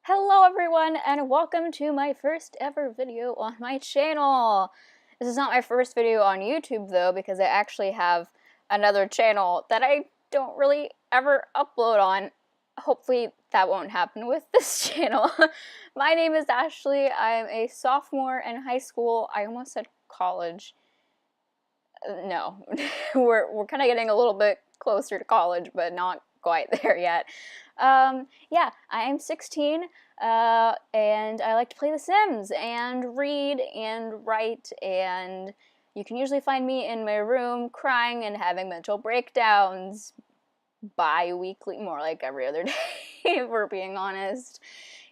Hello everyone and welcome to my first ever video on my channel. This is not my first video on YouTube though, because I actually have another channel that I don't really ever upload on. Hopefully that won't happen with this channel. My name is Ashley. I'm a sophomore in high school. I almost said college. No, we're kind of getting a little bit closer to college, but not quite there yet. Yeah, I am 16, and I like to play The Sims, and read, and write, and you can usually find me in my room crying and having mental breakdowns bi-weekly, more like every other day, if we're being honest.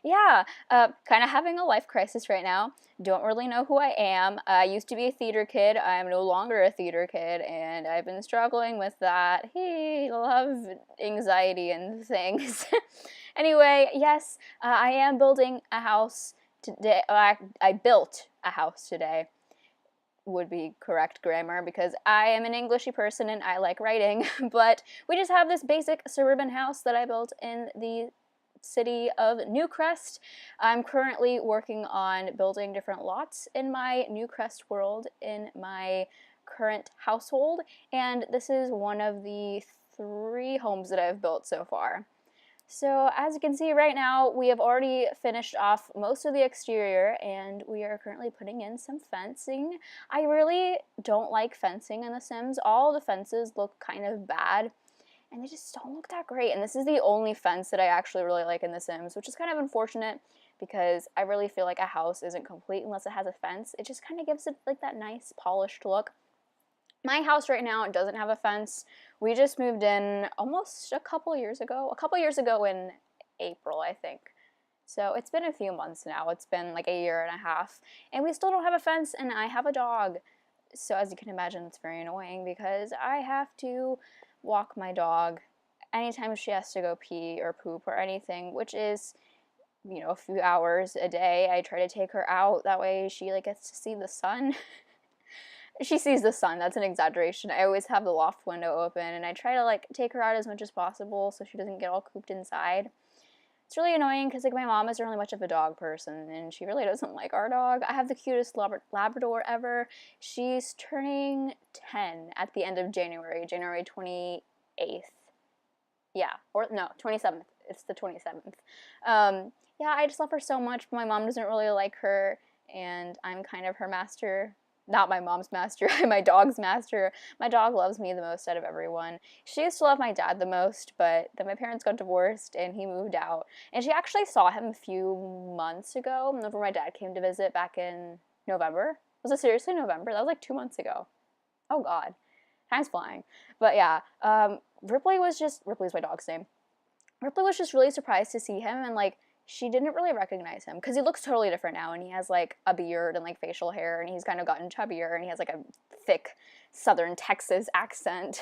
Yeah, kind of having a life crisis right now. Don't really know who I am. I used to be a theater kid. I'm no longer a theater kid, and I've been struggling with that. Hey, love, anxiety, and things. Anyway, yes, I am building a house today. I built a house today. Would be correct grammar because I am an Englishy person and I like writing. But we just have this basic suburban house that I built in the city of Newcrest. I'm currently working on building different lots in my Newcrest world in my current household, and this is one of the 3 homes that I've built so far. So as you can see right now, we have already finished off most of the exterior and we are currently putting in some fencing. I really don't like fencing in The Sims. All the fences look kind of bad and they just don't look that great. And this is the only fence that I actually really like in The Sims, which is kind of unfortunate because I really feel like a house isn't complete unless it has a fence. It just kind of gives it like that nice polished look. My house right now doesn't have a fence. We just moved in almost a couple years ago in April, I think. So it's been a few months now. It's been like a year and a half. And we still don't have a fence, and I have a dog. So as you can imagine, it's very annoying because I have to walk my dog anytime she has to go pee or poop or anything, which is, you know, a few hours a day. I try to take her out. That way she like gets to see the sun. She sees the sun, that's an exaggeration. I always have the loft window open and I try to like take her out as much as possible so she doesn't get all cooped inside. It's really annoying because like my mom isn't really much of a dog person and she really doesn't like our dog. I have the cutest Labrador ever. She's turning 10 at the end of January 28th. Yeah, or no, 27th. It's the 27th. Yeah, I just love her so much, but my mom doesn't really like her and I'm kind of her master. Not my mom's master, I'm my dog's master. My dog loves me the most out of everyone. She used to love my dad the most, but then my parents got divorced and he moved out. And she actually saw him a few months ago, whenever my dad came to visit back in November. Was it seriously November? That was like 2 months ago. Oh god. Time's flying. But yeah, Ripley's my dog's name. Ripley was just really surprised to see him and like, she didn't really recognize him because he looks totally different now and he has like a beard and like facial hair and he's kind of gotten chubbier and he has like a thick southern Texas accent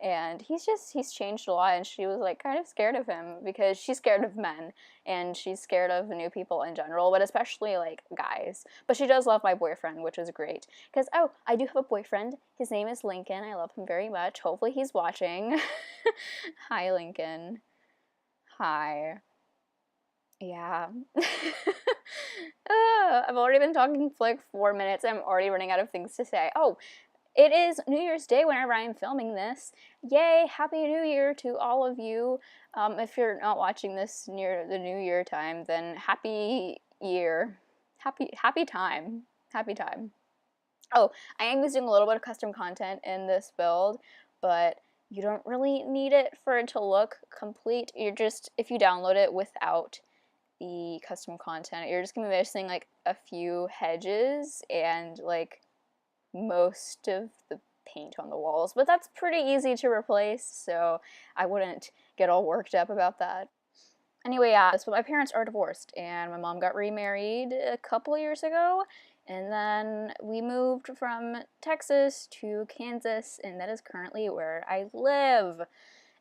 and he's changed a lot and she was like kind of scared of him because she's scared of men and she's scared of new people in general, but especially like guys. But she does love my boyfriend, which is great because oh, I do have a boyfriend. His name is Lincoln. I love him very much. Hopefully he's watching. Hi Lincoln. Hi. Yeah. I've already been talking for like 4 minutes. I'm already running out of things to say. Oh, it is New Year's Day whenever I'm filming this. Yay, Happy New Year to all of you. If you're not watching this near the New Year time, then happy year. Happy time. Happy time. Oh, I am using a little bit of custom content in this build, but you don't really need it for it to look complete. You're just, if you download it without the custom content, you're just gonna be missing like a few hedges and like most of the paint on the walls, but that's pretty easy to replace, so I wouldn't get all worked up about that. Anyway, yeah, so my parents are divorced and my mom got remarried a couple years ago and then we moved from Texas to Kansas and that is currently where I live.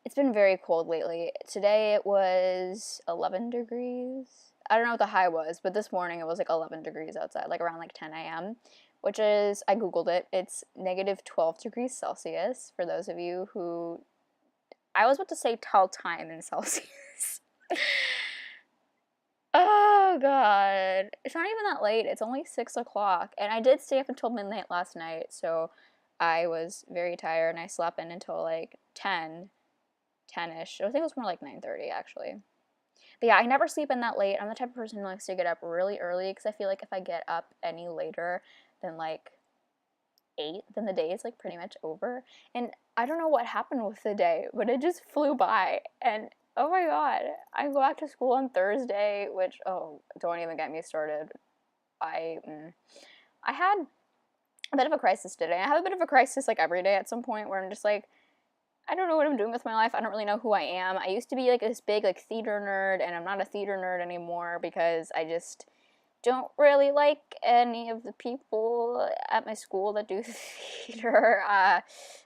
It's been very cold lately. Today it was 11 degrees. I don't know what the high was, but this morning it was like 11 degrees outside, like around like 10 a.m., which is, I googled it, it's negative 12 degrees Celsius, for those of you who, I was about to say tell time in Celsius. god. It's not even that late. It's only 6 o'clock. And I did stay up until midnight last night, so I was very tired and I slept in until like 10-ish. I think it was more like 9:30 actually. But yeah, I never sleep in that late. I'm the type of person who likes to get up really early because I feel like if I get up any later than like 8, then the day is like pretty much over. And I don't know what happened with the day, but it just flew by. And oh my god, I go back to school on Thursday, which, oh, don't even get me started. I had a bit of a crisis today. I have a bit of a crisis like every day at some point where I'm just like, I don't know what I'm doing with my life. I don't really know who I am. I used to be like this big like theater nerd, and I'm not a theater nerd anymore because I just don't really like any of the people at my school that do theater.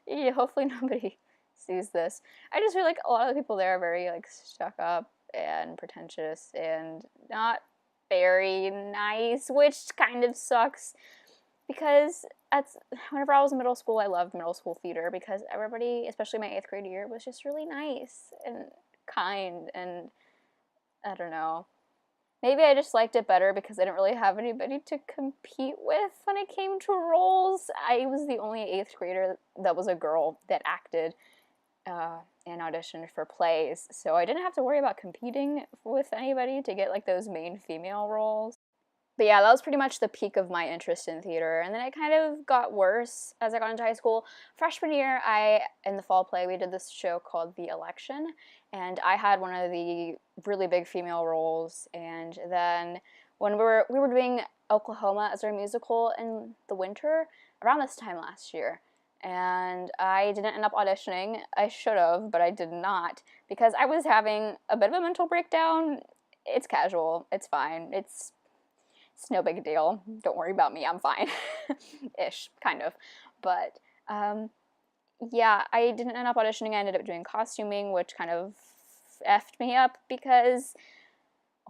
Yeah, hopefully nobody sees this. I just feel like a lot of the people there are very like stuck up and pretentious and not very nice, which kind of sucks because whenever I was in middle school, I loved middle school theater because everybody, especially my 8th grade year, was just really nice and kind, and I don't know. Maybe I just liked it better because I didn't really have anybody to compete with when it came to roles. I was the only 8th grader that was a girl that acted and auditioned for plays, so I didn't have to worry about competing with anybody to get like those main female roles. But yeah, that was pretty much the peak of my interest in theater, and then it kind of got worse as I got into high school. Freshman year, in the fall play, we did this show called The Election, and I had one of the really big female roles, and then when we were doing Oklahoma as our musical in the winter, around this time last year, and I didn't end up auditioning. I should have, but I did not, because I was having a bit of a mental breakdown. It's casual, it's fine, it's no big deal. Don't worry about me. I'm fine. Ish, kind of. But, yeah, I didn't end up auditioning. I ended up doing costuming, which kind of effed me up because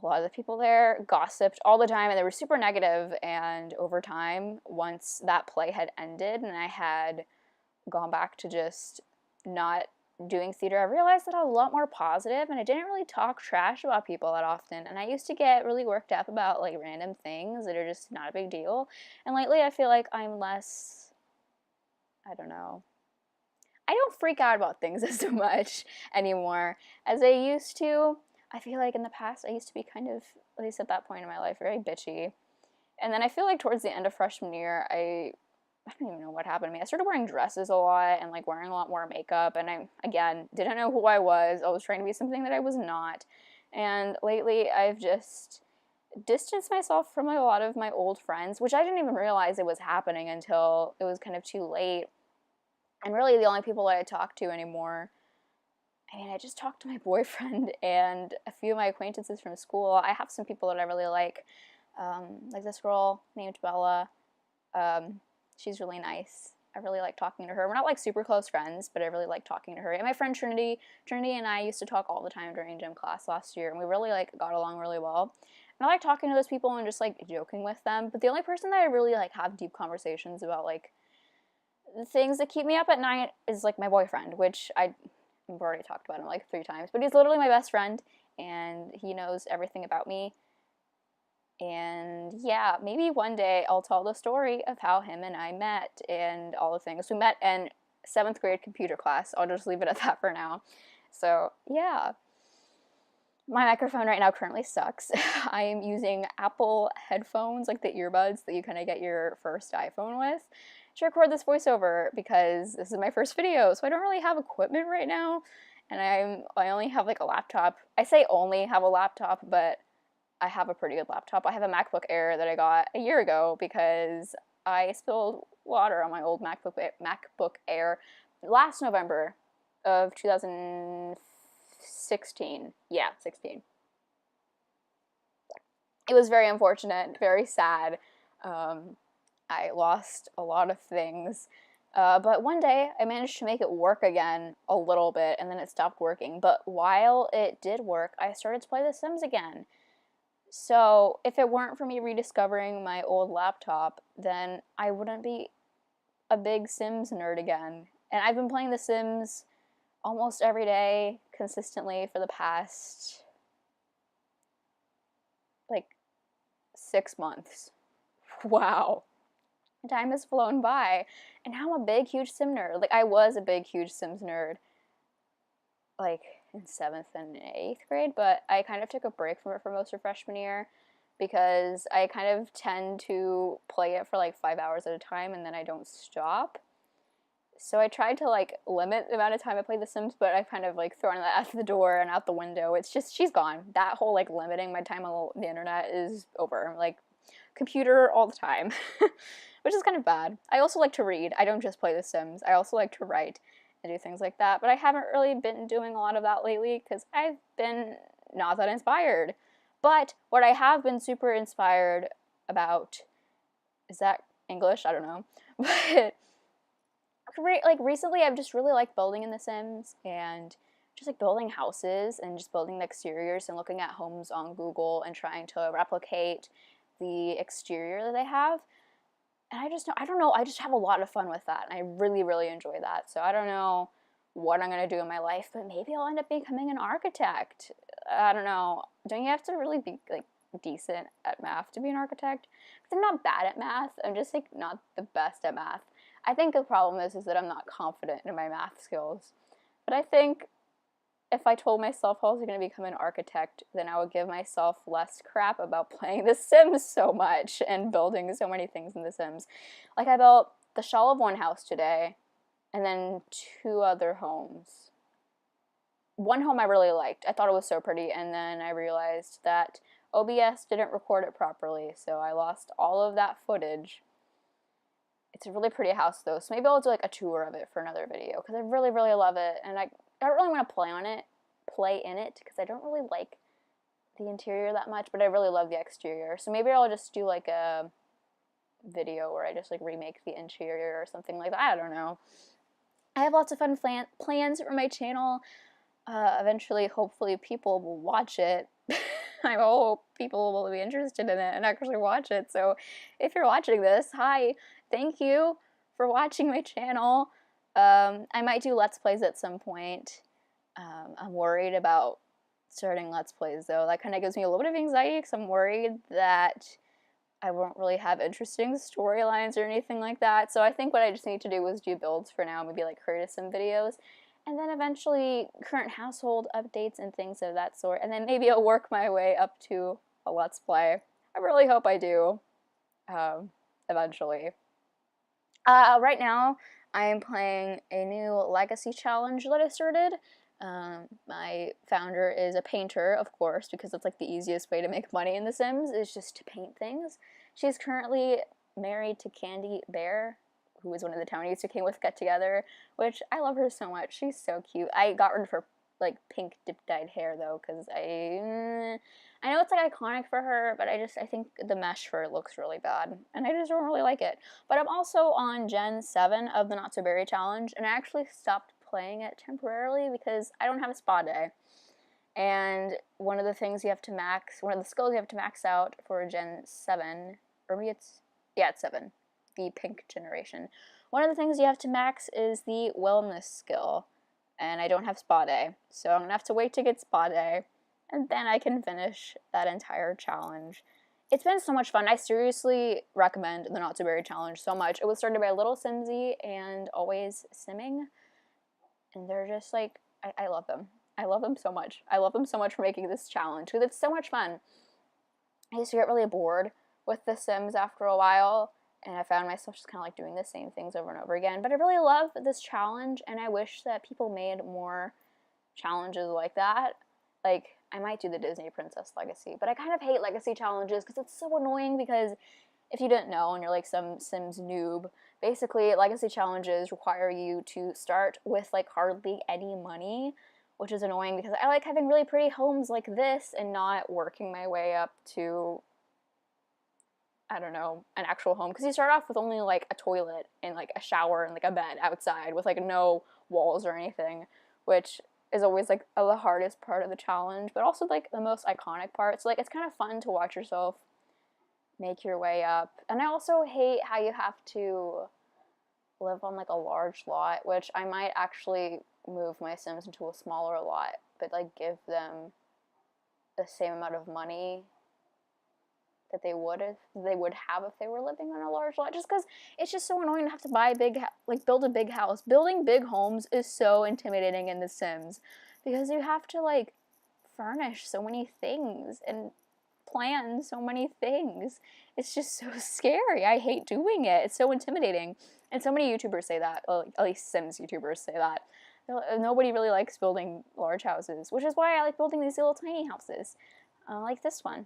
a lot of the people there gossiped all the time and they were super negative. And over time, once that play had ended and I had gone back to just not doing theater, I realized that I was a lot more positive and I didn't really talk trash about people that often, and I used to get really worked up about like random things that are just not a big deal, and lately I feel like I'm less, I don't know, I don't freak out about things as much anymore as I used to. I feel like in the past I used to be kind of, at least at that point in my life, very bitchy, and then I feel like towards the end of freshman year I don't even know what happened to me. I started wearing dresses a lot and like wearing a lot more makeup, and I, again, didn't know who I was. I was trying to be something that I was not. And lately I've just distanced myself from a lot of my old friends, which I didn't even realize it was happening until it was kind of too late. And really the only people that I talk to anymore, I mean, I just talk to my boyfriend and a few of my acquaintances from school. I have some people that I really like this girl named Bella. She's really nice. I really like talking to her. We're not like super close friends, but I really like talking to her. And my friend Trinity and I used to talk all the time during gym class last year, and we really like got along really well. And I like talking to those people and just like joking with them. But the only person that I really like have deep conversations about like the things that keep me up at night is like my boyfriend, which I've already talked about him like 3 times, but he's literally my best friend and he knows everything about me. And yeah, maybe one day I'll tell the story of how him and I met and all the things. We met in 7th grade computer class. I'll just leave it at that for now. So yeah, my microphone right now currently sucks. I am using Apple headphones, like the earbuds that you kind of get your first iPhone with, to record this voiceover because this is my first video, so I don't really have equipment right now, and I only have like a laptop. I say only have a laptop, but I have a pretty good laptop. I have a MacBook Air that I got a year ago because I spilled water on my old MacBook Air last November of 2016. Yeah, 16. It was very unfortunate, very sad. I lost a lot of things. But one day I managed to make it work again a little bit, and then it stopped working. But while it did work, I started to play The Sims again. So if it weren't for me rediscovering my old laptop, then I wouldn't be a big Sims nerd again. And I've been playing The Sims almost every day, consistently, for the past, like, 6 months. Wow. Time has flown by, and now I'm a big, huge Sim nerd. Like, I was a big, huge Sims nerd, like, in 7th and 8th grade, but I kind of took a break from it for most of freshman year because I kind of tend to play it for, like, 5 hours at a time, and then I don't stop. So I tried to, like, limit the amount of time I play The Sims, but I've kind of, like, thrown that out the door and out the window. It's just, she's gone. That whole, like, limiting my time on the internet is over. Like, computer all the time, which is kind of bad. I also like to read. I don't just play The Sims. I also like to write and do things like that, but I haven't really been doing a lot of that lately because I've been not that inspired. But what I have been super inspired about, is that English? I don't know. But like recently I've just really liked building in The Sims and just like building houses and just building the exteriors and looking at homes on Google and trying to replicate the exterior that they have. And I don't know, I just have a lot of fun with that, and I really, really enjoy that. So I don't know what I'm going to do in my life, but maybe I'll end up becoming an architect. I don't know. Don't you have to really be, like, decent at math to be an architect? Because I'm not bad at math. I'm just, like, not the best at math. I think the problem is that I'm not confident in my math skills. But I think if I told myself I was going to become an architect, then I would give myself less crap about playing The Sims so much and building so many things in The Sims. Like, I built the shell of one house today, and then 2 other homes. One home I really liked. I thought it was so pretty, and then I realized that OBS didn't record it properly, so I lost all of that footage. It's a really pretty house, though, so maybe I'll do, like, a tour of it for another video, because I really, really love it, and I don't really want to play in it, because I don't really like the interior that much, but I really love the exterior. So maybe I'll just do like a video where I just like remake the interior or something like that. I don't know. I have lots of fun plans for my channel. Eventually, hopefully, people will watch it. I hope people will be interested in it and actually watch it. So if you're watching this, hi, thank you for watching my channel. I might do Let's Plays at some point. I'm worried about starting Let's Plays, though. That kind of gives me a little bit of anxiety because I'm worried that I won't really have interesting storylines or anything like that. So I think what I just need to do is do builds for now, maybe like create some videos, and then eventually current household updates and things of that sort, and then maybe I'll work my way up to a Let's Play. I really hope I do, eventually. Right now, I am playing a new legacy challenge that I started. My founder is a painter, of course, because that's like the easiest way to make money in The Sims, is just to paint things. She's currently married to Candy Bear, who is one of the townies who came with Get Together, which I love her so much. She's so cute. I got rid of her like pink dip-dyed hair though, because I know it's like iconic for her, but I think the mesh for it looks really bad, and I just don't really like it. But I'm also on Gen 7 of the Not So Berry Challenge, and I actually stopped playing it temporarily because I don't have a spa day. And one of the skills you have to max out for Gen 7, or maybe it's 7, the pink generation. One of the things you have to max is the wellness skill, and I don't have spa day, so I'm gonna have to wait to get spa day, and then I can finish that entire challenge. It's been so much fun. I seriously recommend the Not So Berry Challenge so much. It was started by Little Simsy and Always Simming, and they're just like, I love them. I love them so much. I love them so much for making this challenge, because it's so much fun. I used to get really bored with The Sims after a while, and I found myself just kind of like doing the same things over and over again. But I really love this challenge, and I wish that people made more challenges like that. Like, I might do the Disney Princess Legacy, but I kind of hate Legacy challenges because it's so annoying, because if you didn't know and you're like some Sims noob, basically Legacy challenges require you to start with like hardly any money, which is annoying because I like having really pretty homes like this and not working my way up to, I don't know, an actual home, because you start off with only like a toilet and like a shower and like a bed outside with like no walls or anything, which is always like the hardest part of the challenge, but also like the most iconic part. So like it's kind of fun to watch yourself make your way up. And I also hate how you have to live on like a large lot, which I might actually move my Sims into a smaller lot, but like give them the same amount of money that they would have if they were living on a large lot, just because it's just so annoying to have to buy build a big house. Building big homes is so intimidating in The Sims, because you have to like furnish so many things and plan so many things. It's just so scary. I hate doing it. It's so intimidating. And so many YouTubers say that, well, at least Sims YouTubers say that. Nobody really likes building large houses, which is why I like building these little tiny houses, like this one,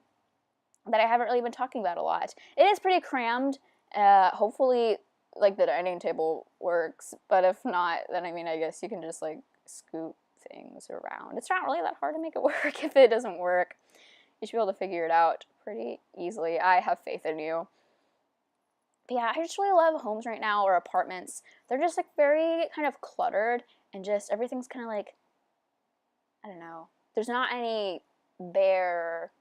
that I haven't really been talking about a lot. It is pretty crammed. Hopefully, like, the dining table works, but if not, then I mean, I guess you can just, like, scoot things around. It's not really that hard to make it work if it doesn't work. You should be able to figure it out pretty easily. I have faith in you. But yeah, I just really love homes right now, or apartments. They're just, like, very kind of cluttered, and just everything's kind of, like, I don't know. There's not any bare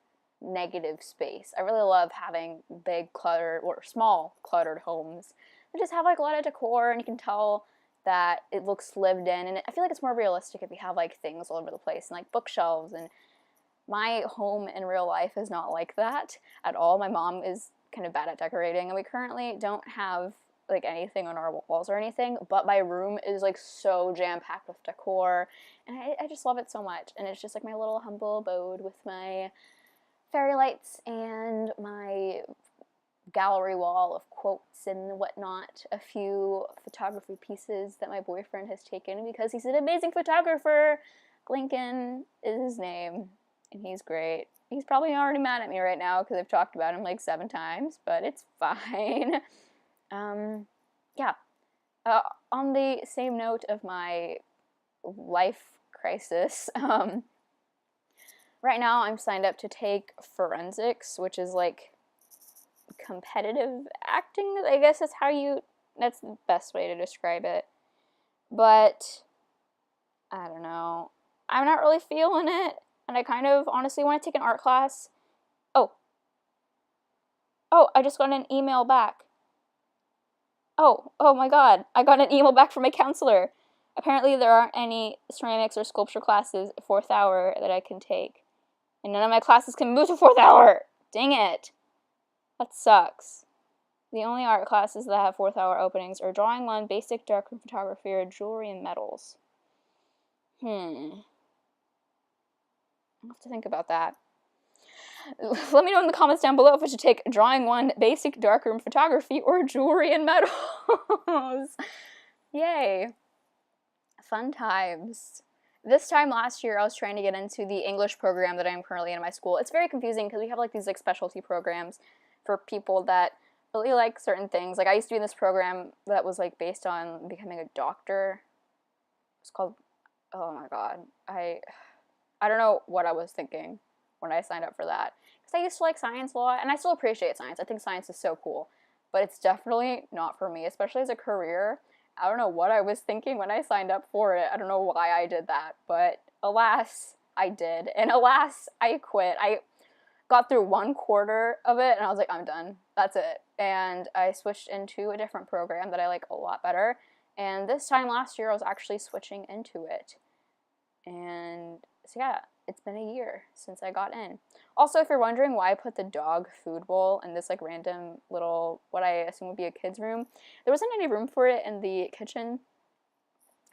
negative space. I really love having big cluttered, or small cluttered homes. They just have, like, a lot of decor, and you can tell that it looks lived in, and I feel like it's more realistic if you have, like, things all over the place, and, like, bookshelves. And my home in real life is not like that at all. My mom is kind of bad at decorating, and we currently don't have like anything on our walls or anything, but my room is like so jam-packed with decor, and I just love it so much. And it's just like my little humble abode with my fairy lights and my gallery wall of quotes and whatnot, a few photography pieces that my boyfriend has taken because he's an amazing photographer. Lincoln is his name, and he's great. He's probably already mad at me right now because I've talked about him like 7 times, but it's fine. Yeah. On the same note of my life crisis, right now I'm signed up to take forensics, which is like competitive acting, I guess that's the best way to describe it. But I don't know. I'm not really feeling it, and I kind of honestly want to take an art class. Oh, I just got an email back. Oh my god, I got an email back from my counselor. Apparently there aren't any ceramics or sculpture classes 4th hour that I can take. And none of my classes can move to 4th hour! Dang it! That sucks. The only art classes that have 4th hour openings are Drawing 1, Basic Darkroom Photography, or Jewelry and Metals. I'll have to think about that. Let me know in the comments down below if I should take Drawing 1, Basic Darkroom Photography, or Jewelry and Metals. Yay. Fun times. This time last year, I was trying to get into the English program that I'm currently in my school. It's very confusing because we have like these like specialty programs for people that really like certain things. Like I used to be in this program that was like based on becoming a doctor. It's called, oh my god, I don't know what I was thinking when I signed up for that. Because I used to like science a lot, and I still appreciate science. I think science is so cool. But it's definitely not for me, especially as a career. I don't know what I was thinking when I signed up for it. I don't know why I did that. But alas, I did. And alas, I quit. I got through 1/4 of it, and I was like, I'm done. That's it. And I switched into a different program that I like a lot better. And this time last year, I was actually switching into it. And so yeah, it's been a year since I got in. Also, if you're wondering why I put the dog food bowl in this like random little, what I assume would be a kid's room, there wasn't any room for it in the kitchen.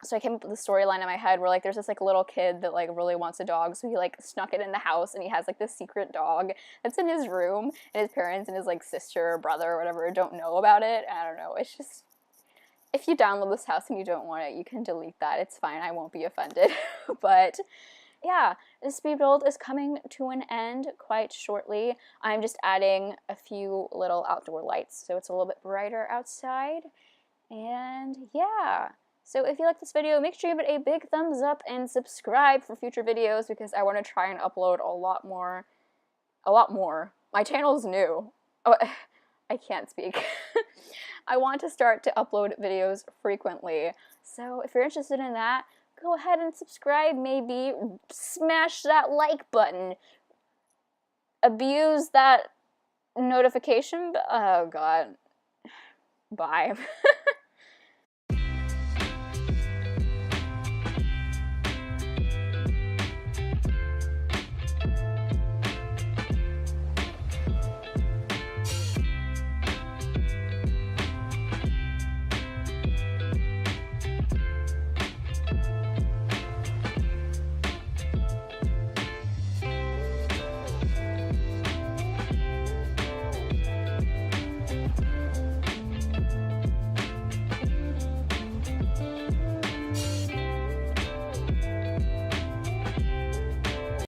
So I came up with the storyline in my head where like there's this like little kid that like really wants a dog, so he like snuck it in the house, and he has like this secret dog that's in his room, and his parents and his like sister or brother or whatever don't know about it. I don't know, it's just, if you download this house and you don't want it, you can delete that. It's fine, I won't be offended. But yeah, this speed build is coming to an end quite shortly. I'm just adding a few little outdoor lights so it's a little bit brighter outside. And yeah, so if you like this video, make sure you give it a big thumbs up and subscribe for future videos, because I want to try and upload a lot more. My channel is new. Oh, I can't speak. I want to start to upload videos frequently. So if you're interested in that, go ahead and subscribe, maybe smash that like button, abuse that notification, oh god, bye.